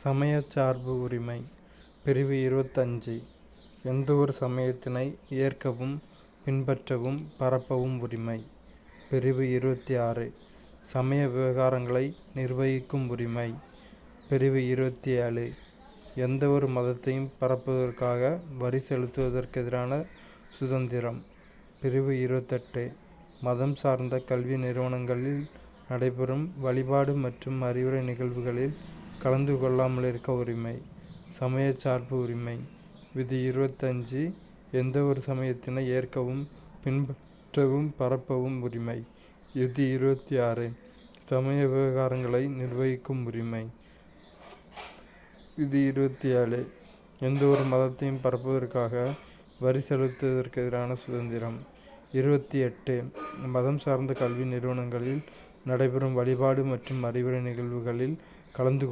சமயச்சார்பு உரிமை பிரிவு 25 எந்தவொரு சமயத்தினை ஏற்கவும் பின்பற்றவும் பரப்பவும் உரிமை. பிரிவு 26 சமய விவகாரங்களை நிர்வகிக்கும் உரிமை. பிரிவு 27 எந்தவொரு மதத்தையும் பரப்புவதற்காக வரி செலுத்துவதற்கெதிரான சுதந்திரம். பிரிவு 28 மதம் சார்ந்த கல்வி நிறுவனங்களில் நடைபெறும் வழிபாடு மற்றும் அறிவுரை நிகழ்வுகளில் கலந்து கொள்ளாமலிருக்க உரிமை. சமயச்சார்பு உரிமை. விதி 25 எந்தவொரு சமயத்தினை ஏற்கவும் பின்பற்றவும் பரப்பவும் உரிமை. விதி 26 சமய விவகாரங்களை நிர்வகிக்கும் உரிமை. விதி 27 எந்தவொரு மதத்தையும் பரப்புவதற்காக வரி செலுத்துவதற்கெதிரான சுதந்திரம். 28 மதம் சார்ந்த கல்வி நிறுவனங்களில் நடைபெறும் வழிபாடு மற்றும் அறிவுரை நிகழ்வுகளில் கலந்து